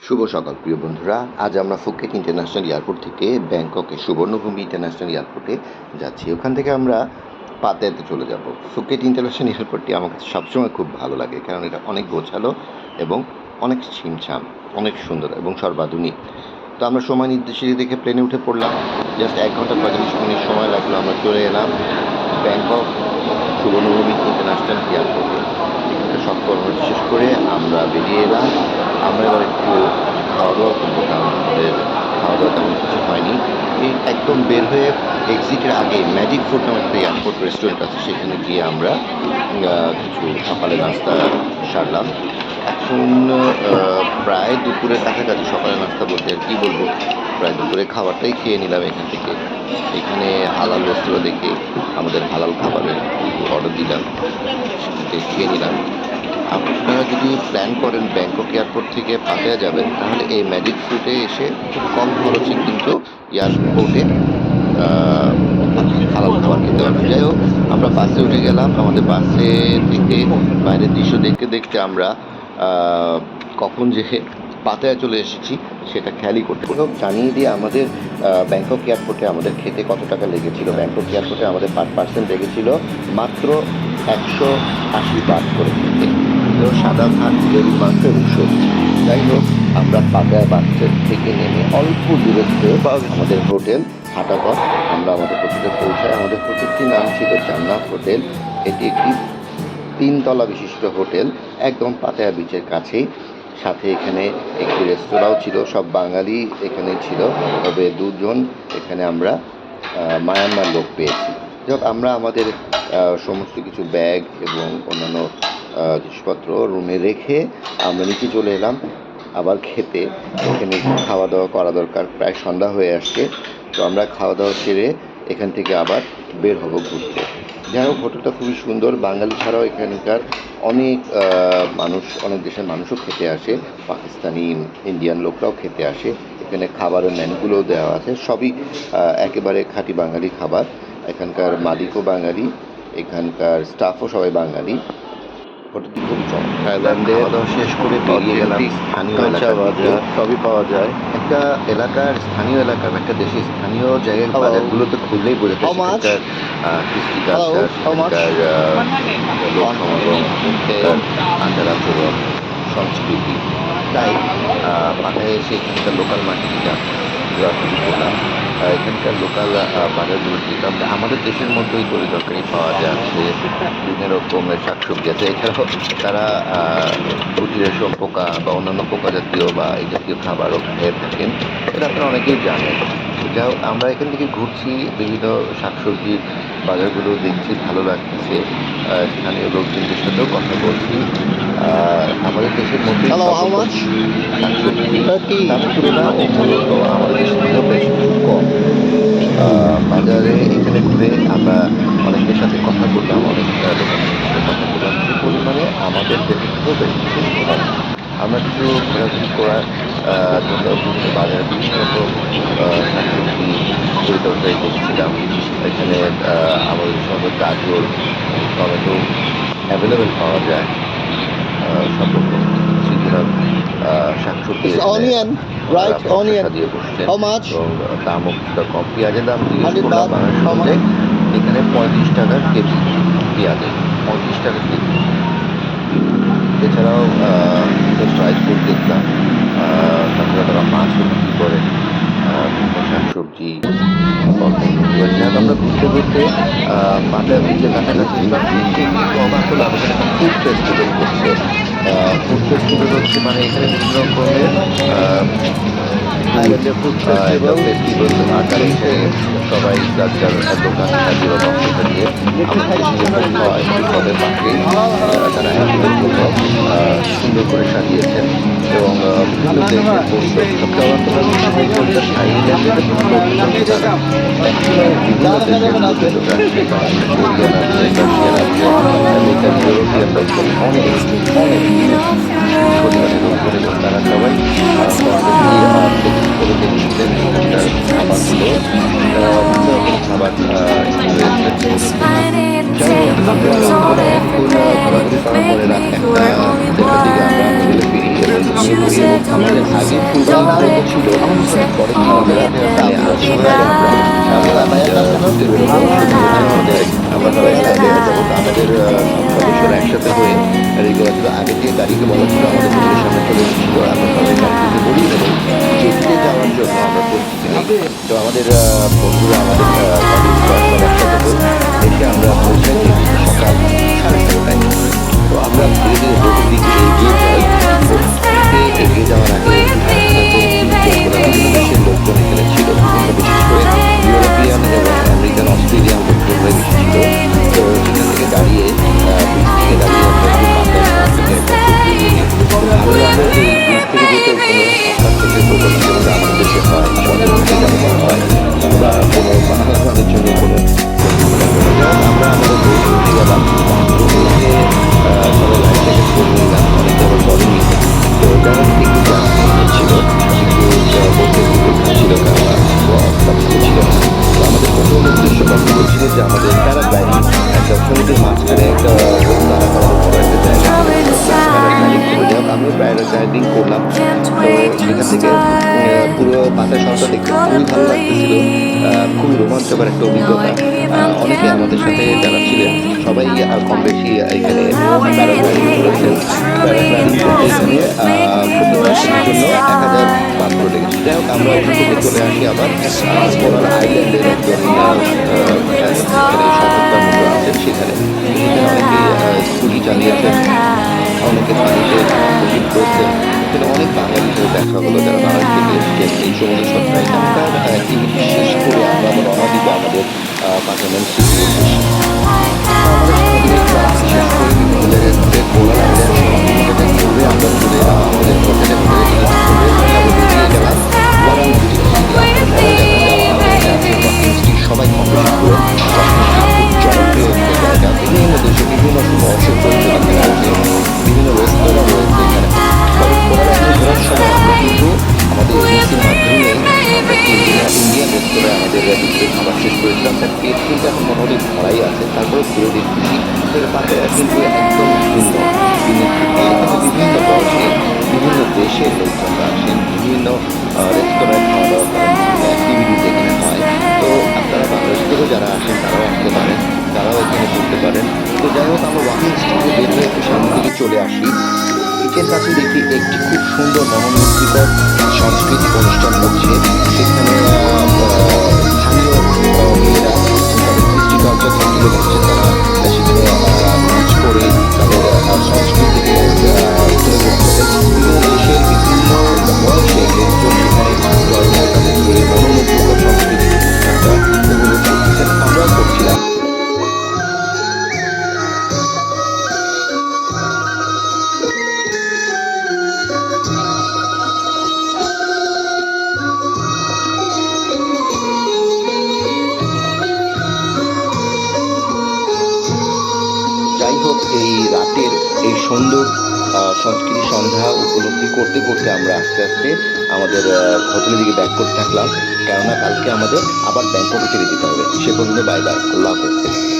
শুভ সকাল প্রিয় বন্ধুরা। আজ আমরা ফুকেট ইন্টারন্যাশনাল এয়ারপোর্ট থেকে ব্যাংককের সুবর্ণভূমি ইন্টারন্যাশনাল এয়ারপোর্টে যাচ্ছি। ওখান থেকে আমরা পাতায়াতে চলে যাব। ফুকেট ইন্টারন্যাশনাল এয়ারপোর্টটি আমার কাছে সবসময় খুব ভালো লাগে, কারণ এটা অনেক গোছালো এবং অনেক ছিমছাম, অনেক সুন্দর এবং সর্বাধুনিক। তো আমরা সময় নির্দেশিত দেখে প্লেনে উঠে পড়লাম। জাস্ট 1 ঘন্টা 45 মিনিট সময় লাগলো। আমরা চলে এলাম ব্যাংকক সুবর্ণভূমি ইন্টারন্যাশনাল এয়ারপোর্টে। এখানকার সব ফর্মালিটি শেষ করে আমরা বেরিয়ে এলাম। আমরা এবার একটু খাওয়া দাওয়া করবো, কারণ আমাদের খাওয়া দাওয়া তেমন কিছু হয়নি। এই একদম বের হয়ে এক্সিটের আগে ম্যাজিক ফুড নামে একটা এয়ারপোর্ট রেস্টুরেন্ট আছে, সেখানে গিয়ে আমরা কিছু সকালে নাস্তা সারলাম। এখন প্রায় দুপুরের কাছাকাছি। সকালে নাস্তা বলতে আর কি বলবো, প্রায় দুপুরে খাবারটাই খেয়ে নিলাম এখান থেকে। এখানে হালাল রেস্তোরাঁ দেখে আমাদের হালাল খাবারের অর্ডার দিলাম, সেটাকে খেয়ে নিলাম। আপনারা যদি প্ল্যান করেন ব্যাংকক এয়ারপোর্ট থেকে পাতায়া যাবেন, তাহলে এই ম্যাজিক ফুডে এসে খুব কম খরচে কিন্তু এয়ারপোর্টে হালাল খাবার খেতে পারবেন। যাই হোক, আমরা বাসে উঠে গেলাম। আমাদের বাসে থেকে বাইরের দৃশ্য দেখতে দেখতে আমরা কখন যে পাতায়া চলে এসেছি সেটা খেয়ালই করতে হোক। জানিয়ে দিয়ে আমাদের ব্যাংকক এয়ারপোর্টে আমাদের খেতে কত টাকা লেগেছিল। ব্যাংকক এয়ারপোর্টে আমাদের পার পার্সন লেগেছিল মাত্র 180 বাট করে খেতে। তো সাদা ভাত, গরুর মাংস এবং সবজি। যাই হোক, আমরা পাতায়া বাস থেকে নেমে অল্প দূরত্বে আমাদের হোটেল হাঁটা পথ, আমরা আমাদের হোটেলে পৌঁছাই। আমাদের হোটেলটির নাম ছিল জান্নাত হোটেল। এটি একটি 3 তলা বিশিষ্ট হোটেল, একদম পাতায়া বিচের কাছেই। সাথে এখানে একটি রেস্তোরাঁও ছিল, সব বাঙালি এখানে ছিল, তবে 2 জন এখানে আমরা মায়ানমার লোক পেয়েছি। যাক, আমরা আমাদের সমস্ত কিছু ব্যাগ এবং অন্যান্য জিনিসপত্র রুমে রেখে আমরা নিচে চলে এলাম আবার খেতে। এখানে খাওয়া দাওয়া করা দরকার, প্রায় সন্ধ্যা হয়ে আসছে। তো আমরা খাওয়া দাওয়া সেরে এখান থেকে আবার বের হব ঘুরতে। যাই হোক, হোটেলটা খুবই সুন্দর। বাঙালি ছাড়াও এখানকার অনেক মানুষ, অনেক দেশের মানুষও খেতে আসে, পাকিস্তানি, ইন্ডিয়ান লোকরাও খেতে আসে। এখানে খাবারের মেনুগুলোও দেওয়া আছে, সবই একেবারে খাঁটি বাঙালি খাবার। এখানকার মালিকও বাঙালি, এখানকার স্টাফও সবাই বাঙালি। হোটেলটি খুব চমৎকার। থাইল্যান্ডে খাওয়া দাওয়া শেষ করে বেরিয়ে গেলাম স্থানীয় এলাকা, বাজার সবই পাওয়া যায়। একটা এলাকার স্থানীয় এলাকার, একটা দেশের স্থানীয় জায়গার বাজারগুলোতে খুললেই বোঝা যায় সেখানকার কৃষ্টি কালচার, সেখানকার লোক সমাগম, সেখানকার আচার আচরণ, সংস্কৃতি। তাই পাতায় এসে এখানকার লোকাল মার্কেটে ঘোরাঘুরি করলাম। এখানকার লোকাল বাজারগুলো দেখলাম আমাদের দেশের মতোই তরি তরকারি পাওয়া যাচ্ছে, বিভিন্ন রকমের শাকসবজি আছে। এছাড়াও তারা গুটি রেশম পোকা বা অন্যান্য পোকা জাতীয় বা এই জাতীয় খাবারও খেয়ে থাকেন, এটা আপনারা অনেকেই জানেন। যাই হোক, আমরা এখান থেকে ঘুরছি, বিভিন্ন শাকসবজির বাজারগুলো দেখছি, ভালো লাগছে। স্থানীয় লোকজনদের সাথেও কথা বলছি। আমাদের দেশের মধ্যে শাকসবজি দামের তুলনায় মূলত আমাদের দেশের থেকেও বেশ কিছু কম। বাজারে এখানে ঘুরে আমরা অনেকের সাথে কথা বললাম, অনেক দোকানের সাথে কথা বললাম, যে পরিমাণে আমাদের দেশের থেকেও বেশ কিছু কম। আমরা কিছু ঘোরাঘুরি করার জন্য বিভিন্ন বাজারে বিভিন্ন রকম শাকসবজি তরি তরকারি দেখছিলাম। এখানে আমাদের সঙ্গে গাজর, টমেটো অ্যাভেলেবেল পাওয়া যায়। সব রকম সিজনাল শাকসবজি সাজিয়ে বসছেন এবং দামও কিছুটা কম। পেঁয়াজের দাম জিজ্ঞেস করলাম বাংলার সঙ্গে, এখানে 35 টাকা কেজি পেঁয়াজের, 35 টাকা কেজি। এছাড়াও ড্রাই ফ্রুট দেখলাম, তাছাড়া তারা মাছও বিক্রি করে, বিভিন্ন শাকসবজি। আমরা ঘুরতে ঘুরতে পাতায়া বিচের কাছাকাছি ছিলাম, কিন্তু অবাক হলাম এখানে একটা ফুড ফেস্টিভ্যাল করছে। ফুড ফেস্টিভ্যাল হচ্ছে মানে এখানে বিভিন্ন রকমের ফেস্টিভ্যাল আকারে এখানে সবাই যার যার দোকান সাজিয়ে বা বক্স সাজিয়ে আমাদের যেরকম হয় উৎসবের পাশেই তারা একই রকম সুন্দর করে সাজিয়েছেন এবং বিভিন্ন দেশের পরিবেশ থাইল্যান্ডের একসময় বিভিন্ন দেশের পর্যটক আসছে, কোরিয়ান আছে, রাশিয়ান আছে, আমেরিকান, ইউরোপিয়ান লোকজন, অনেক অনেক পরিবারের লোকজন, এবং তারা সবাই করে দেখছিলেন এখানকার খাবারগুলো। বিভিন্ন রকম খাবার রয়েছে। যাই হোক, আমরা অনেকক্ষণ ঘোরাঘুরি করার পরে রাত 1টা 1:30 দিকে আমরা হোটেলে ফিরি এবং ঘুমিয়ে পড়ি এবং আমাদের আগের পূর্বানুমান ছিল পরে আমরা আজ সকালে আমরা আমরা সবাই আমাদের সদস্যরা একসাথে হয়ে আগে যে গাড়িকে বলা ছিল আমাদের হোটেলের সামনে চলে এসেছিল আমরা সবাই গাড়িতে বলি এবং যেতে যাওয়ার জন্য আমরা প্রস্তুতি নিই। তো আমাদের বন্ধুরা আমাদের সব একসাথে হয়ে এসে আমরা পৌঁছাই সকাল 7:30টায়। তো আমরা ধীরে ধীরে বোটের দিকে এগিয়ে যাই। এগিয়ে যাওয়ার আগে বিভিন্ন দেশের লোকজন এখানে ছিল, বিশেষ করে ইউরোপিয়ান এবং আমেরিকান অস্ট্রেলিয়ান লোকজন হয়ে বেশি ছিল। তো সেখান থেকে দাঁড়িয়ে ব্রিজ থেকে দাঁড়িয়ে আমরা ভালো লাগে এই ব্রিজ থেকে যেতে কোনো সরকার থেকে প্রকল্প যেমন আমাদের দেশে হয়, আমাদের যেমন হয় বা কোনো বাংলাদেশের জন্য কোনো আমরা আমাদের বই উঠে গেলাম উঠে সবাই লাইফ জ্যাকেট করে নিলাম, অনেকে আবার করেনি। তো যেমন একটু ছিল বসে একটু খাচ্ছিল ছিল না। তো আমাদের প্রথম উদ্দেশ্য বক্তব্য ছিল যে আমাদের প্যারাগ্লাইডিং একটা সমুদ্রের মাঝখানে একটা দাঁড়া করানোর মতো একটা জায়গা প্যারাগ্লাইডিং করে যাক। আমিও প্যারাগ্লাইডিং করলাম। তো সেখান থেকে পুরো পাতা শহরটা দেখতে খুবই ভালো লাগতেছিল, খুবই রোমাঞ্চকর একটা অভিজ্ঞতা। অনেকে আমাদের সাথে যারা ছিলেন সবাই কম বেশি এখানে প্যারাগ্লাইডিং করেছেন। প্যারাগ্লাইডিং করতে এখানে প্রতি জন্য 1000 পাত্র লেগেছে। যাই হোক আমরা ওখান থেকে চলে আসি আবার কোরাল আইল্যান্ডের একজন শহরটার মতো আছেন সেখানে। অনেকে স্কুটি চালিয়েছেন, অনেকে পানিতে কোচিং করেছেন। এখানে অনেক বাঙালিদের দেখা হলো যারা বাংলাদেশ থেকে এসেছেন। এই সমুদ্র সত্তায় এখানকার অ্যাক্টিভিটি শেষ করে আমরা আবার রওনা দিব আমাদের পার্লামেন্ট সিটি উদ্দেশ্যে। আমাদের সারাদিনের ক্লাস শেষ করে বিভিন্ন জায়গায় ঘুরে কোরাল আইল্যান্ড ঘুরে আমরা চলে এলাম আমাদের হোটেলে বেরিয়ে গেলাম সবাই জনপ্রিয় একটা জায়গা। বিভিন্ন দেশে বিভিন্ন বয়সের পরিচয় আছে, বিভিন্ন রেস্তোরাঁ রয়েছে এখানে। তবে কোরাল আইল্যান্ড ঘোরার সময় আমরা কিন্তু আমাদের এজেন্সির মাধ্যমে আমরা ইন্ডিয়ান রেস্তোরাঁ আমাদের দুপুরে খাবার শেষ করেছিলাম। তার পেট কিন্তু এখন মোটামুটি ভরাই আছে, তারপরে ঘুরে দেখতেছি পাখিরা কিন্তু একদম ভিন্ন বিভিন্ন বয়সের বিভিন্ন দেশের লোকজনরা আসেন, বিভিন্ন রেস্তোরাঁয় খাওয়া দাওয়া করেন, অ্যাক্টিভিটিস এখানে হয়। তো আপনারা বাংলাদেশ থেকেও যারা আসেন তারাও আসতে পারেন, তারাও এখানে ঘুরতে পারেন। তো যাই হোক আমরা ওয়াকিং স্ট্রিটে বের হয়ে একটু সামনে দিকে চলে আসি। এর কাছে দেখি একটি খুব সুন্দর মনোমুগ্ধকর সাংস্কৃতিক অনুষ্ঠান হচ্ছে। সেখানে স্থানীয় মেয়েরা তাদের কৃষ্টি কালচার তুলে ধরছে, তারা সেখানে নাচ করে তাদের সংস্কৃতিকে তুলে ধরতেছেন। বিভিন্ন দেশের বিভিন্ন বয়সের লোকজন সেখানে তাদের মনোমুগ্ধকর সংস্কৃতিক অনুষ্ঠানটা উপভোগ করতেছেন, আমরাও করছিলাম। যাই হোক এই রাতের এই সুন্দর সংস্কৃতি সন্ধ্যা উপলব্ধি করতে করতে আমরা আস্তে আস্তে আমাদের হোটেলের দিকে ব্যাক করতে থাকলাম, কেননা কালকে আমাদের আবার ব্যাংককে ফিরে যেতে হবে। সে পর্যন্ত বাই বাই, আল্লাহ হাফেজ।